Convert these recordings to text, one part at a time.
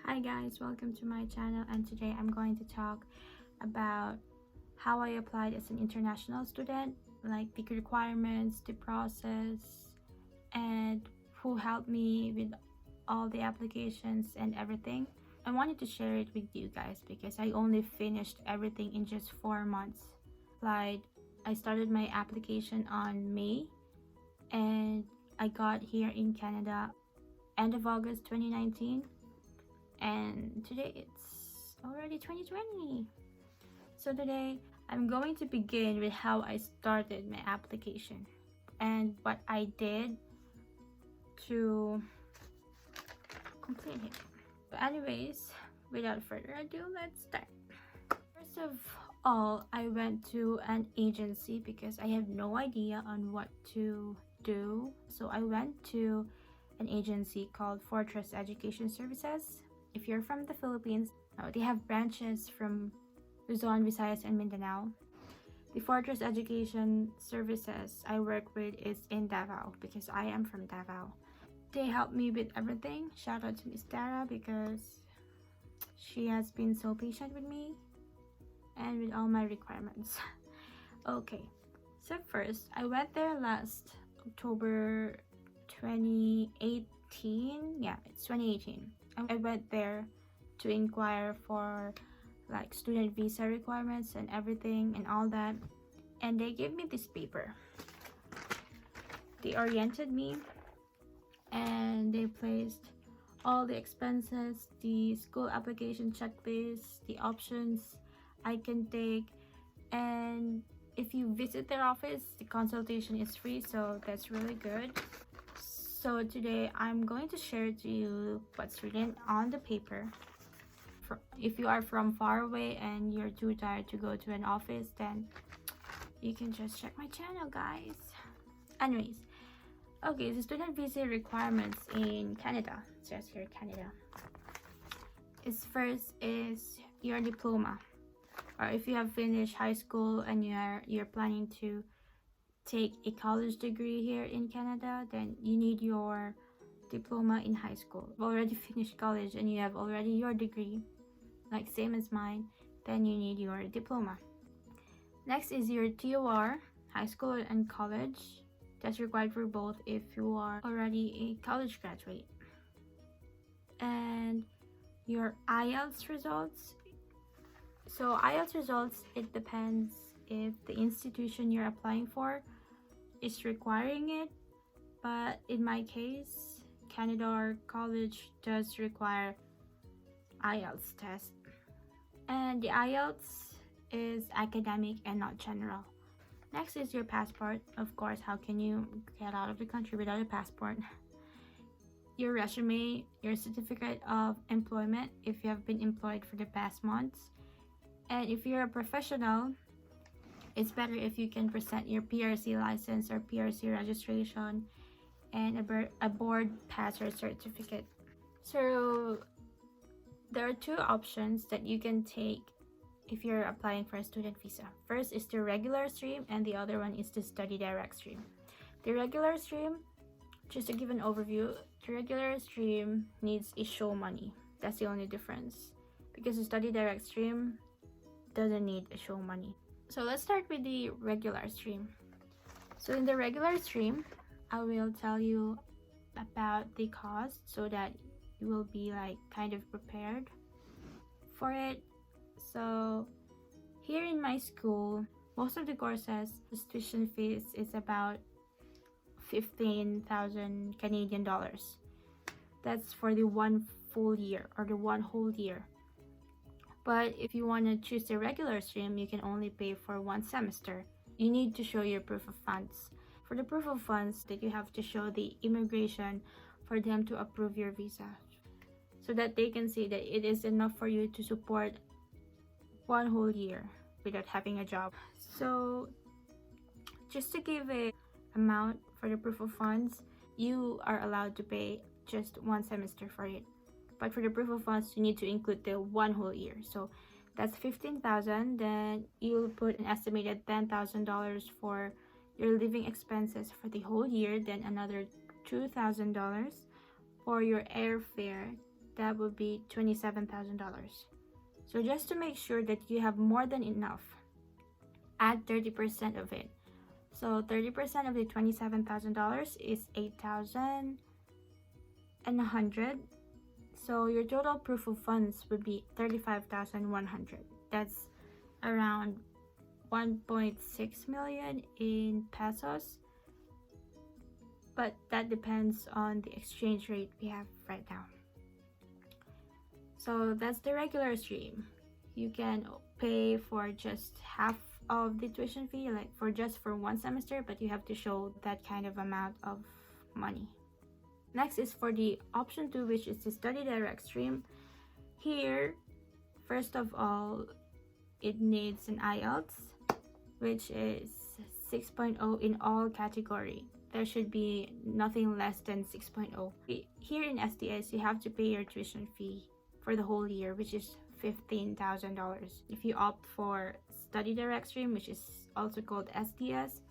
Hi guys, welcome to my channel, and today I'm going to talk about how I applied as an international student, like the requirements, the process, and who helped me with all the applications and everything. I wanted to share it with you guys because I only finished everything in just 4 months. I started my application on May and I got here in Canada end of August 2019, and today it's already 2020. So today I'm going to begin with how I started my application and what I did to complete it. But anyways, without further ado, let's start. First of all, I went to an agency because I have no idea on what to do. So I went to an agency called Fortress Education Services. If you're from the Philippines, they have branches from Luzon, Visayas, and Mindanao. The Fortress Education Services I work with is in Davao because I am from Davao. They help me with everything. Shout out to Miss Tara because she has been so patient with me and with all my requirements. Okay, so first I went there last October 2018. Yeah, it's 2018. I went there to inquire for like student visa requirements and everything and all that, and they gave me this paper. They oriented me and they placed all the expenses, the school application checklist, the options I can take, and if you visit their office, the consultation is free, so that's really good. So today I'm going to share to you what's written on the paper. If you are from far away and you're too tired to go to an office, then you can just check my channel, guys. Anyways, okay, the student visa requirements in Canada, it says here Canada, first is your diploma, or if you have finished high school and you're planning to take a college degree here in Canada, then you need your diploma in high school. If you've already finished college and you have already your degree, like same as mine, then you need your diploma. Next is your TOR, high school and college. That's required for both if you are already a college graduate. And your IELTS results. So IELTS results, it depends if the institution you're applying for is requiring it, but in my case, Canada or college does require IELTS test. And the IELTS is academic and not general. Next is your passport. Of course, how can you get out of the country without a passport? Your resume, your certificate of employment if you have been employed for the past months. And if you're a professional, it's better if you can present your PRC license or PRC registration and a board passer certificate. So there are two options that you can take if you're applying for a student visa. First is the regular stream and the other one is the study direct stream. The regular stream, just to give an overview, the regular stream needs a show money. That's the only difference, because the study direct stream doesn't need a show money. So let's start with the regular stream. So in the regular stream, I will tell you about the cost so that you will be like kind of prepared for it. So here in my school, most of the courses, the tuition fees is about 15,000 Canadian dollars. That's for the one full year or the one whole year. But if you want to choose the regular stream, you can only pay for one semester. You need to show your proof of funds. For the proof of funds, that you have to show the immigration for them to approve your visa, so that they can see that it is enough for you to support one whole year without having a job. So just to give a amount for the proof of funds, you are allowed to pay just one semester for it. But for the proof of funds, you need to include the one whole year. So that's 15,000. Then you'll put an estimated $10,000 for your living expenses for the whole year. Then another $2,000 for your airfare. that would be $27,000. So just to make sure that you have more than enough, add 30% of it. So 30% of the $27,000 is $8,100. So your total proof of funds would be 35,100. That's around 1.6 million in pesos. But that depends on the exchange rate we have right now. So that's the regular stream. You can pay for just half of the tuition fee, like for one semester, but you have to show that kind of amount of money. Next is for the option 2, which is the study direct stream. Here, first of all, it needs an IELTS, which is 6.0 in all category. There should be nothing less than 6.0. Here in SDS, you have to pay your tuition fee for the whole year, which is $15,000. If you opt for study direct stream, which is also called SDS,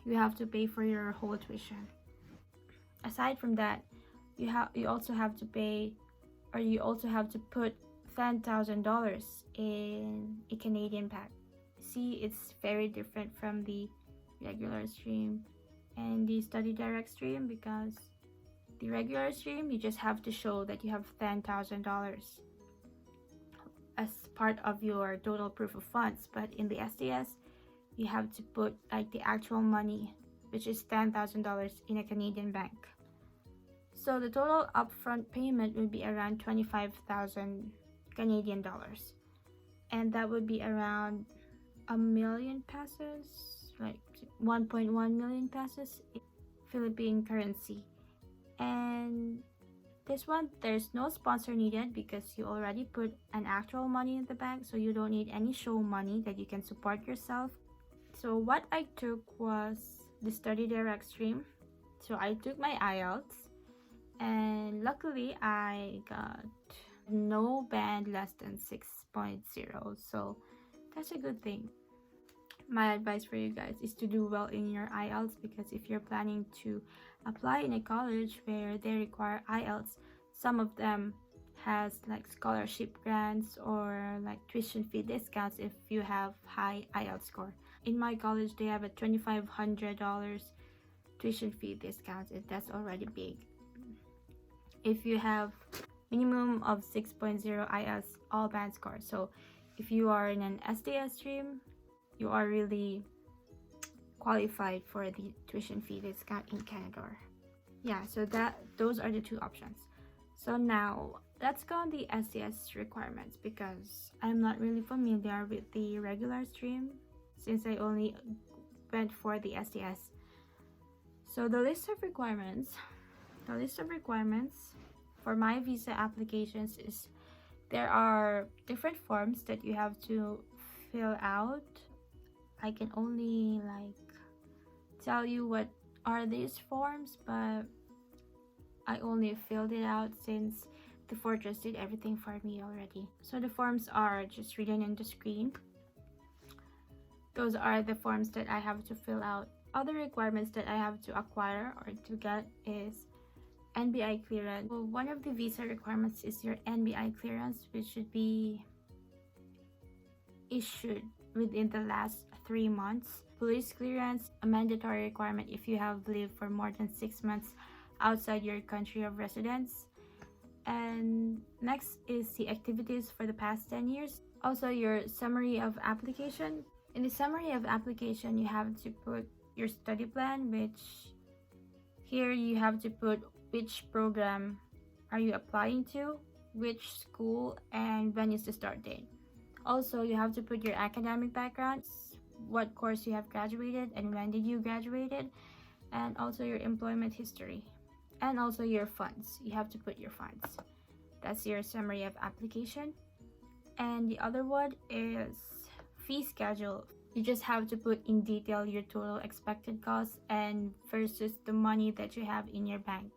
you have to pay for your whole tuition. Aside from that, you also have to pay, or you also have to put $10,000 in a Canadian pack. See, it's very different from the regular stream and the study direct stream, because the regular stream, you just have to show that you have $10,000 as part of your total proof of funds. But in the SDS, you have to put like the actual money, which is $10,000 in a Canadian bank. So the total upfront payment would be around 25,000 Canadian dollars, and that would be around a million pesos, like 1.1 million pesos in Philippine currency. And this one, there's no sponsor needed because you already put an actual money in the bank, so you don't need any show money that you can support yourself. So what I took was the study direct stream. So I took my IELTS, and luckily I got no band less than 6.0, so that's a good thing. My advice for you guys is to do well in your IELTS, because if you're planning to apply in a college where they require IELTS, some of them has like scholarship grants or like tuition fee discounts if you have high IELTS score. In my college, they have a $2,500 tuition fee discount, and that's already big. If you have minimum of 6.0 IELTS all band score, so if you are in an SDS stream, you are really qualified for the tuition fee discount in Canada. Yeah, so those are the two options. So now let's go on the SDS requirements, because I'm not really familiar with the regular stream since I only went for the SDS. So the list of requirements for my visa applications is there are different forms that you have to fill out. I can only like tell you what are these forms, but I only filled it out since the Fortress did everything for me already. So the forms are just written on the screen. Those are the forms that I have to fill out. Other requirements that I have to acquire or to get is NBI clearance. Well, one of the visa requirements is your NBI clearance, which should be issued within the last 3 months. Police clearance, a mandatory requirement if you have lived for more than 6 months outside your country of residence. And next is the activities for the past 10 years. Also, your summary of application. In the summary of application, you have to put your study plan, which here you have to put which program are you applying to, which school, and when is the start date. Also, you have to put your academic background, what course you have graduated and when did you graduate it, and also your employment history, and also your funds. You have to put your funds. That's your summary of application. And the other one is fee schedule. You just have to put in detail your total expected costs and versus the money that you have in your bank.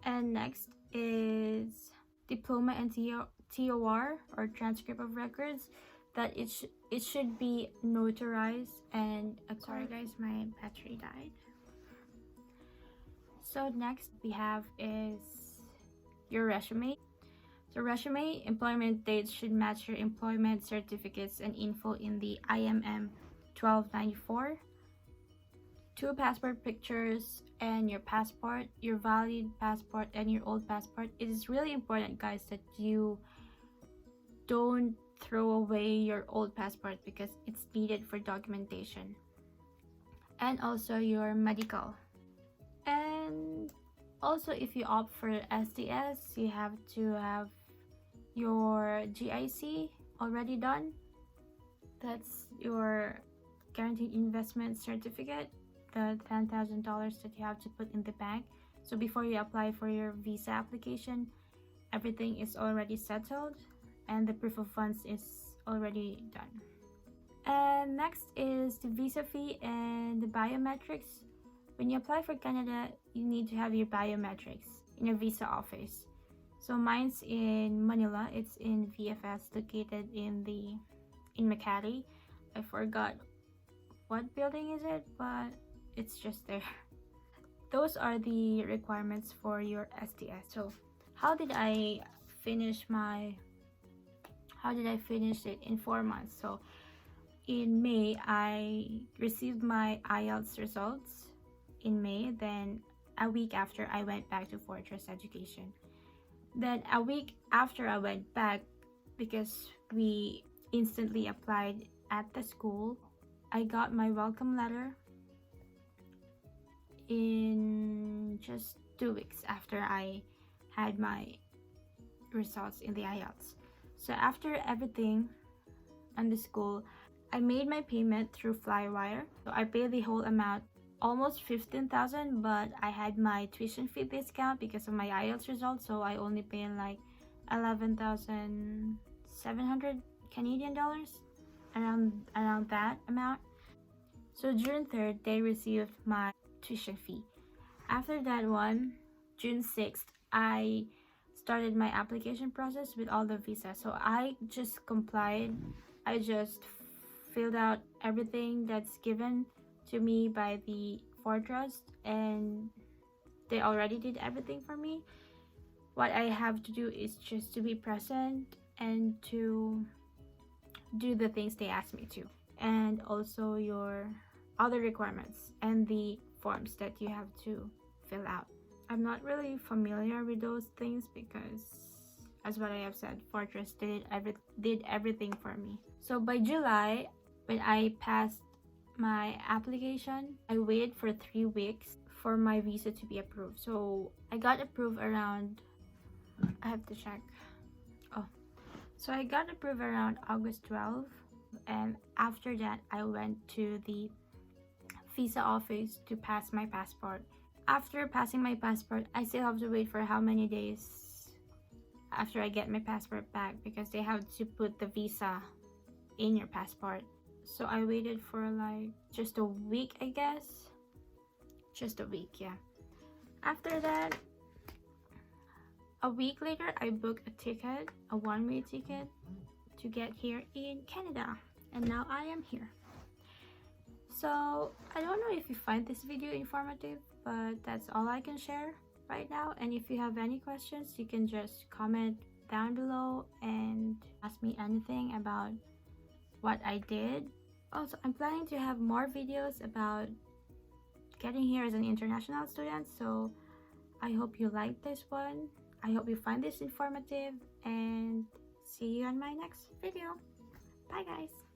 And next is diploma and TOR or transcript of records, that it should be notarized. And sorry guys, my battery died. So next we have is your resume. So resume, employment dates should match your employment certificates and info in the IMM 1294. 2 passport pictures and your passport, your valid passport and your old passport. It is really important, guys, that you don't throw away your old passport because it's needed for documentation. And also your medical. And also, if you opt for SDS, you have to have your GIC already done. That's your guaranteed investment certificate, the $10,000 that you have to put in the bank. So before you apply for your visa application, everything is already settled and the proof of funds is already done. And next is the visa fee and the biometrics. When you apply for Canada, you need to have your biometrics in your visa office. So mine's in Manila. It's in VFS, located in Makati. I forgot what building is it, but it's just there. Those are the requirements for your SDS. So how did I finish it in 4 months? So in May, I received my IELTS results in May. Then a week after, I went back to Fortress Education. Then a week after I went back, because we instantly applied at the school, I got my welcome letter in just 2 weeks after I had my results in the IELTS. So after everything on the school, I made my payment through Flywire. So I paid the whole amount, almost 15,000, but I had my tuition fee discount because of my IELTS results, so I only paid like 11,700 Canadian dollars, around that amount. So June 3rd, they received my tuition fee. After that one, June 6th, I started my application process with all the visas. So I just complied. I just filled out everything that's given to me by the Fortress, and they already did everything for me. What I have to do is just to be present and to do the things they asked me to, and also your other requirements and the forms that you have to fill out. I'm not really familiar with those things because, as what I have said, Fortress did everything for me. So by July, when I passed my application, I waited for 3 weeks for my visa to be approved. So I got approved around, I have to check. So I got approved around August 12th, and after that I went to the visa office to pass my passport. After passing my passport, I still have to wait for how many days after I get my passport back, because they have to put the visa in your passport. So I waited for like just a week, I guess. Just a week, yeah. After that, a week later, I booked a ticket, a one-way ticket to get here in Canada. And now I am here. So I don't know if you find this video informative, but that's all I can share right now. And if you have any questions, you can just comment down below and ask me anything about what I did. Also, I'm planning to have more videos about getting here as an international student, so I hope you like this one. I hope you find this informative, and see you on my next video. Bye guys.